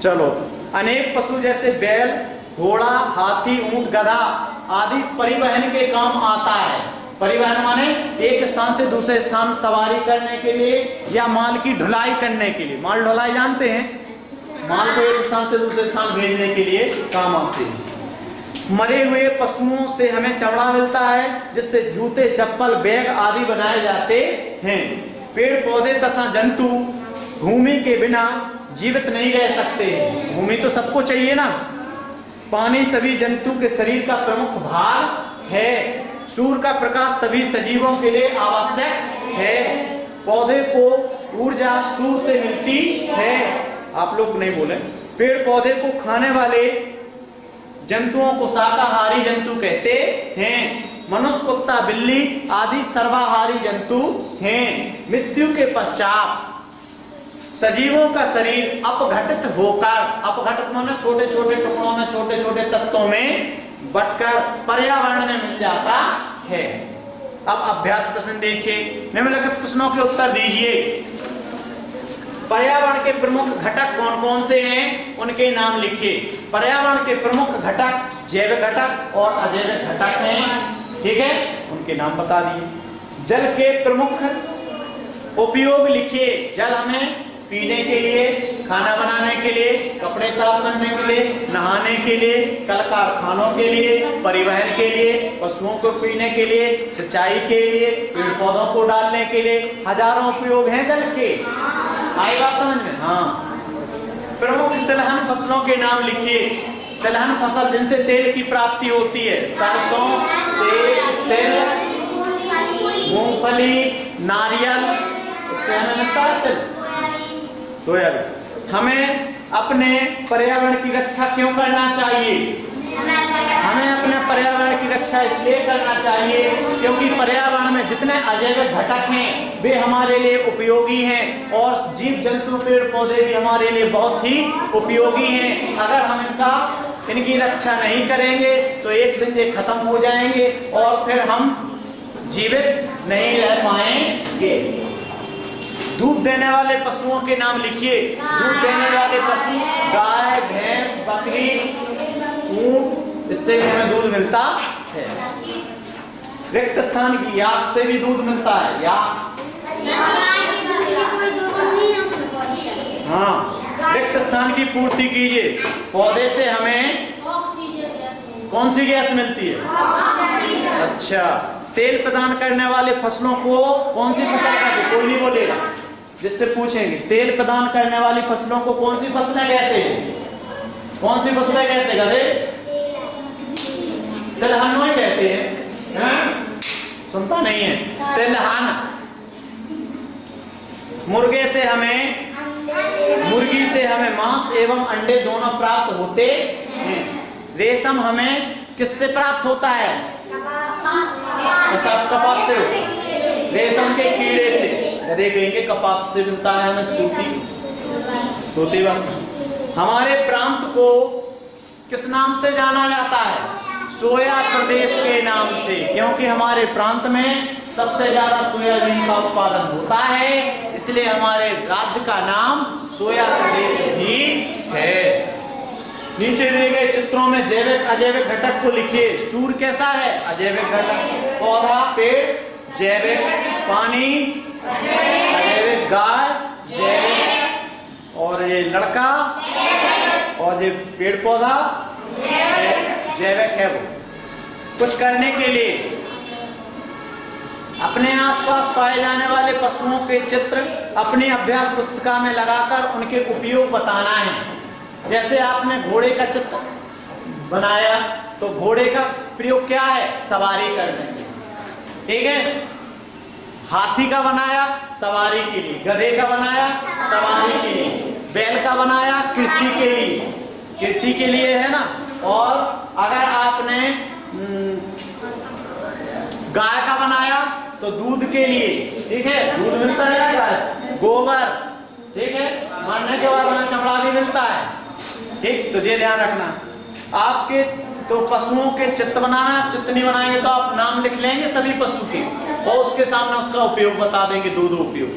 चलो, अनेक पशु जैसे बैल, घोड़ा, हाथी, ऊंट, गधा आदि परिवहन के काम आता है। परिवहन माने एक स्थान से दूसरे स्थान सवारी करने के लिए या माल की ढुलाई करने के लिए। माल ढुलाई जानते हैं, माल को एक स्थान से दूसरे स्थान भेजने के लिए काम आते हैं। मरे हुए पशुओं से हमें चमड़ा मिलता है, जिससे जूते, चप्पल, बैग आदि बनाए जाते हैं। पेड़ पौधे तथा जंतु भूमि के बिना जीवित नहीं रह सकते। भूमि तो सबको चाहिए ना। पानी सभी जंतु के शरीर का प्रमुख भाग है। सूर्य का प्रकाश सभी सजीवों के लिए आवश्यक है। पौधे को ऊर्जा सूर्य से मिलती है। आप लोग नहीं बोले। पेड़ पौधे को खाने वाले जंतुओं को शाकाहारी जंतु कहते हैं। मनुष्य, कुत्ता, बिल्ली आदि सर्वाहारी जंतु हैं। मृत्यु के पश्चात सजीवों का शरीर अपघटित होकर, अपघटित माने छोटे छोटे टुकड़ों में, छोटे छोटे तत्वों में बटकर पर्यावरण में मिल जाता है। अब अभ्यास प्रश्न देखिए, निम्नलिखित प्रश्नों के उत्तर दीजिए। पर्यावरण के प्रमुख घटक कौन कौन से हैं, उनके नाम लिखिए। पर्यावरण के प्रमुख घटक जैविक घटक और अजैविक घटक हैं, ठीक है, उनके नाम बता दिए। जल के प्रमुख उपयोग लिखिए। जल हमें पीने के लिए, खाना बनाने के लिए, कपड़े साफ करने के लिए, नहाने के लिए, कल कारखानों के लिए, परिवहन के लिए, पशुओं को पीने के लिए, सिंचाई के लिए, पेड़ पौधों को डालने के लिए, हजारों उपयोग हैं जल के। आई बात समझ में? हाँ। प्रमुख तिलहन फसलों के नाम लिखिए। तिलहन फसल जिनसे तेल की प्राप्ति होती है, सरसों, तिल, मूंगफली, नारियल, उससे हमें मिलता है तिल, सोयाबीन। हमें अपने पर्यावरण की रक्षा क्यों करना चाहिए? हमें अपने पर्यावरण की रक्षा इसलिए करना चाहिए क्योंकि पर्यावरण में जितने अजैविक घटक हैं वे हमारे लिए उपयोगी हैं और जीव जंतु, पेड़ पौधे भी हमारे लिए बहुत ही उपयोगी हैं। अगर हम इनकी रक्षा नहीं करेंगे तो एक दिन ये खत्म हो जाएंगे और फिर हम जीवित नहीं रह पाएंगे। दूध देने वाले पशुओं के नाम लिखिए। दूध देने वाले पशु गाय, भैंस, बकरी, ऊंट, इससे भी हमें दूध मिलता है। रिक्त स्थान की याक से भी दूध मिलता है। याक, हाँ, रिक्त स्थान की पूर्ति कीजिए। पौधे से हमें कौन सी गैस मिलती है? अच्छा, तेल प्रदान करने वाले फसलों को कौन सी फसल कहते हैं? कोई नहीं बोलेगा, जिससे पूछेंगे तेल प्रदान करने वाली फसलों को कौन सी फसलें कहते हैं? कौन सी फसलें कहते हैं? गधे तिलहन ही कहते हैं। सुनता नहीं है? तिलहन। मुर्गी से हमें मांस एवं अंडे दोनों प्राप्त होते हैं। रेशम हमें किससे प्राप्त होता है? कपास से। रेशम के कीड़े से। देखेंगे कपास से मिलता है हमें सूती वस्त्र। हमारे प्रांत को किस नाम से जाना जाता है? सोया प्रदेश के नाम से, क्योंकि हमारे प्रांत में सबसे ज्यादा सोयाबीन का उत्पादन होता है, इसलिए हमारे राज्य का नाम सोया प्रदेश भी है। नीचे दिए गए चित्रों में जैविक अजैविक घटक को लिखिए। सूर्य कैसा है? अजैविक घटक। पौधा, पेड़, जैविक। पानी, अजैविक। गाय, जैविक। और ये लड़का और ये पेड़ पौधा जैविक है। वो कुछ करने के लिए अपने आसपास पाए जाने वाले पशुओं के चित्र अपनी अभ्यास पुस्तिका में लगाकर उनके उपयोग बताना है। जैसे आपने घोड़े का चित्र बनाया तो घोड़े का प्रयोग क्या है? सवारी करने के, ठीक है। हाथी का बनाया सवारी के लिए, गधे का बनाया सवारी के लिए, बैल का बनाया कृषि के लिए, कृषि के लिए है ना। और अगर आपने गाय का बनाया तो दूध के लिए, ठीक है, दूध मिलता है ना गाय, गोबर, ठीक है, मरने के बाद हमें चमड़ा भी मिलता है, ठीक। तो ये ध्यान रखना। आपके तो पशुओं के चित्र बनाना, चित्र नहीं बनाएंगे तो आप नाम लिख लेंगे सभी पशु के और उसके सामने उसका उपयोग बता देंगे। दूध उपयोग,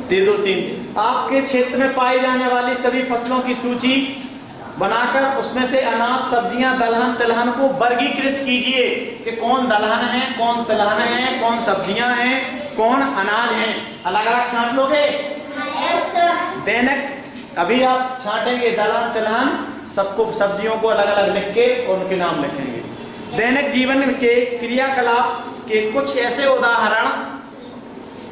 दे दो 3 दिन। आपके क्षेत्र में पाई जाने वाली सभी फसलों की सूची बनाकर उसमें से अनाज, सब्जियां, दलहन तिलहन को वर्गीकृत कीजिए कि कौन दलहन है, कौन तिलहन है, कौन सब्जियां हैं, कौन अनाज है। अलग अलग छांट लोगे? दैनिक अभी आप छांटेंगे दलहन तिलहन सबको, सब्जियों को अलग अलग लिख के और उनके नाम लिखेंगे। दैनिक जीवन के क्रियाकलाप के कुछ ऐसे उदाहरण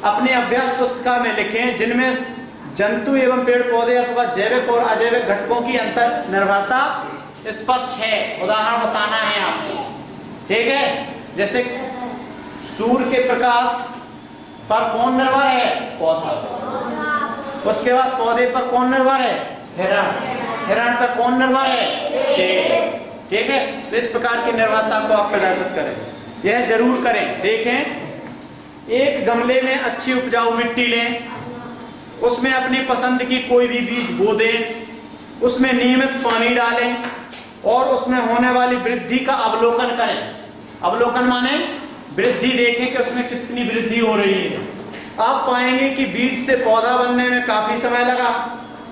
अपने अभ्यास पुस्तिका में लिखें जिनमें जंतु एवं पेड़ पौधे अथवा जैविक और अजैविक घटकों की अंतर निर्भरता स्पष्ट है। उदाहरण बताना है आपको, ठीक है? जैसे सूर्य के प्रकाश पर कौन निर्भर है? पौधा। उसके बाद पौधे पर कौन निर्भर है? हिरण। हिरण पर कौन निर्भर है? शेर। ठीक है? तो इस प्रकार की निर्भरता को आप प्रदर्शित करें, यह जरूर करें। देखें, एक गमले में अच्छी उपजाऊ मिट्टी लें, उसमें अपनी पसंद की कोई भी बीज बो दें, उसमें नियमित पानी डालें और उसमें होने वाली वृद्धि का अवलोकन करें। अवलोकन माने वृद्धि, देखें कि उसमें कितनी वृद्धि हो रही है। आप पाएंगे कि बीज से पौधा बनने में काफी समय लगा।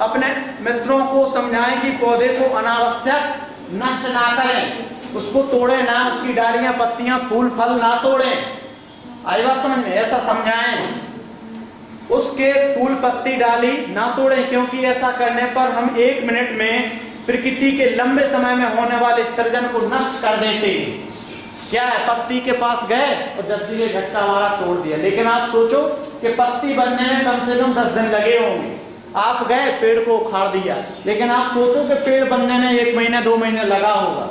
अपने मित्रों को समझाएं कि पौधे को अनावश्यक नष्ट ना करें, उसको तोड़े ना, उसकी डालियां, पत्तियां, फूल फल ना तोड़ें। आई बात समझ में? ऐसा समझाएं। उसके फूल पत्ती डाली ना तोड़ें, क्योंकि ऐसा करने पर हम 1 मिनट में प्रकृति के लंबे समय में होने वाले सृजन को नष्ट कर देते हैं। क्या है, पत्ती के पास गए और जल्दी में झटका हमारा तोड़ दिया। लेकिन आप सोचो कि पत्ती बनने में कम से कम 10 दिन लगे होंगे, आप गए पेड़ को उखाड़ दिया। लेकिन आप सोचो कि पेड़ बनने में 1 महीने 2 महीने लगा होगा।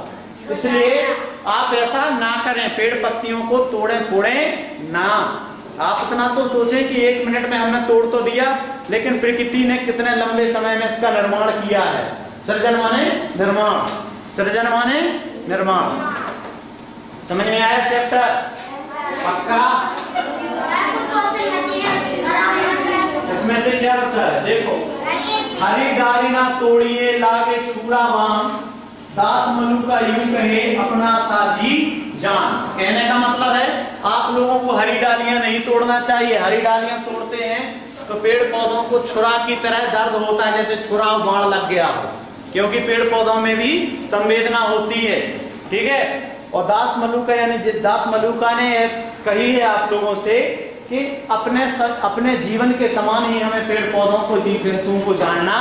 इसलिए आप ऐसा ना करें, पेड़ पत्तियों को तोड़े फोड़े ना। आप इतना तो सोचें कि 1 मिनट में हमने तोड़ तो दिया, लेकिन प्रकृति ने कितने लंबे समय में इसका निर्माण किया है। सृजन माने निर्माण, सृजन माने निर्माण। समझ में आया चैप्टर? पक्का? इसमें से क्या बचा है? देखो, हरी डाली ना तोड़िए लागे छुरा बाम, दास मनु का यूं कहे अपना साजी जान। कहने का मतलब है आप लोगों को हरी डालियां नहीं तोड़ना चाहिए। हरी डालियां तोड़ते हैं तो पेड़ पौधों को छुरा की तरह दर्द होता है, जैसे छुरा बाण लग गया हो, क्योंकि पेड़ पौधों में भी संवेदना होती है। ठीक है? और दास मलुका यानी दास मलुका ने कही है आप लोगों से कि अपने जीवन के समान ही हमें पेड़ पौधों को, जीव जंतुओं को जानना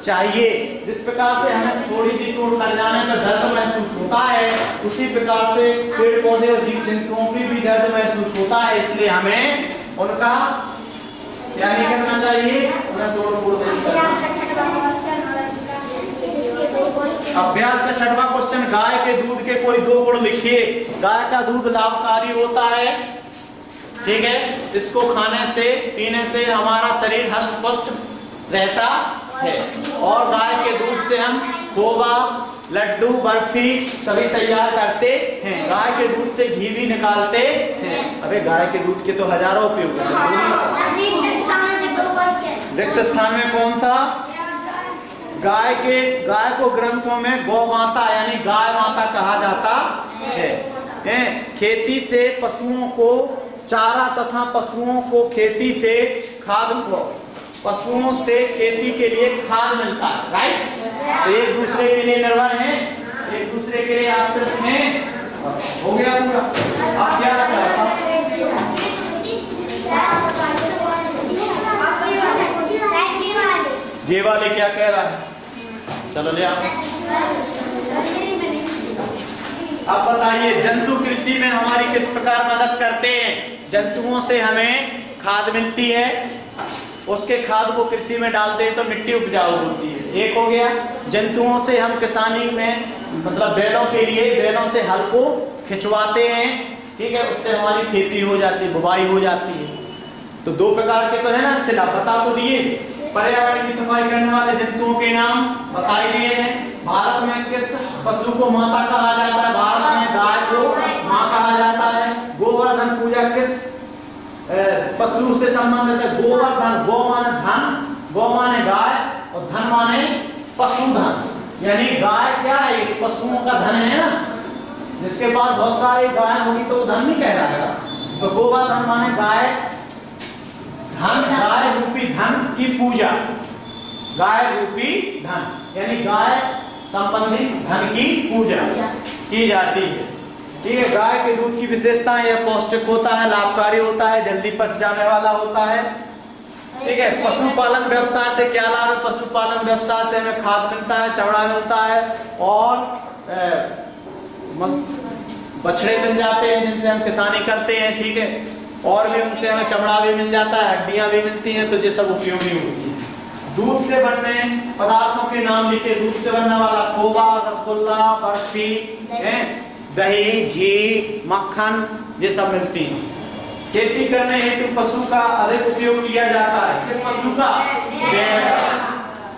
चाहिए। जिस प्रकार से हमें थोड़ी सी चोट लग जाने पर दर्द महसूस होता है, उसी प्रकार से पेड़ पौधे और जीव जंतुओं की भी दर्द महसूस होता है। इसलिए हमें उनका क्या नहीं करना चाहिए, उन्हें तोड़ फोड़ नहीं करना। अभ्यास का 6वां क्वेश्चन, गाय के दूध के कोई 2 गुण लिखिए। गाय का दूध लाभकारी होता है, ठीक है? इसको खाने से पीने से हमारा शरीर हष्ट पुष्ट रहता है। और गाय के दूध से हम खोवा, लड्डू, बर्फी सभी तैयार करते हैं। गाय के दूध से घी भी निकालते हैं। अबे गाय के दूध के तो हजारों उपयोग हैं। रिक्त स्थान में कौन सा? गाय को ग्रंथों में गौ माता यानी गाय माता कहा जाता है। खेती से पशुओं को चारा तथा पशुओं को खेती से खाद, पशुओं से खेती के लिए खाद मिलता है। राइट? तो एक दूसरे के लिए निर्भर है, एक दूसरे के लिए आश्रित हैं। हो गया पूरा? आप क्या करता है? ये वाले क्या कह रहा है? चलो ले आओ। अब बताइए, जंतु कृषि में हमारी किस प्रकार मदद करते हैं? जंतुओं से हमें खाद मिलती है, उसके खाद को कृषि में डालते हैं तो मिट्टी उपजाऊ होती है। एक हो गया। जंतुओं से हम किसानी में मतलब बैलों के लिए बैलों से हल को खिंचवाते हैं, ठीक है? उससे हमारी खेती हो जाती है, बुवाई हो जाती है। तो 2 प्रकार के तो है ना, सिला बता तो दिए। पर्यावरण की सफाई करने वाले जंतुओं के नाम बता दिए हैं। भारत में किस पशु को माता कहा जाता है? भारत में गाय को मां कहा जाता है। गोवर्धन पूजा किस पशु से संबंधित है? गोवर्धन। गो माने धन, गौ माने गाय और धन माने पशुधन। यानी गाय क्या है? पशुओं का धन है ना। जिसके पास बहुत सारी गाय होगी तो धन नहीं कह रहा है। तो गोवर्धन माने गाय धन, गाय रूपी धन की पूजा, गाय रूपी धन यानी गाय संबंधित धन की पूजा की जाती है। ठीक है, गाय के दूध की विशेषताएं, यह पौष्टिक होता है, लाभकारी होता है, जल्दी पच जाने वाला होता है। ठीक है, पशुपालन व्यवसाय से क्या लाभ है? पशुपालन व्यवसाय से हमें खाद मिलता है, चमड़ा मिलता है और बछड़े मिल जाते हैं जिनसे हम किसानी करते हैं। ठीक है, और भी उनसे हमें चमड़ा भी मिल जाता है, हड्डियां भी मिलती हैं, तो ये सब उपयोगी होती है। दूध से बनने पदार्थों के नाम लिखे। दूध से बनने वाला खोवा, रसगुल्ला, बर्फी, दही, घी, मक्खन, ये सब मिलती है। खेती करने हेतु पशु का अधिक उपयोग किया जाता है। किस पशु का? बैल का।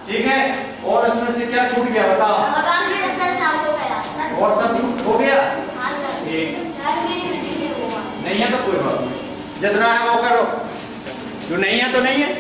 ठीक है, और इसमें से क्या छूट गया बताओ? और सब छूट हो गया? ठीक, नहीं है तो कोई बात नहीं, जितना है वो करो, जो नहीं है तो नहीं है।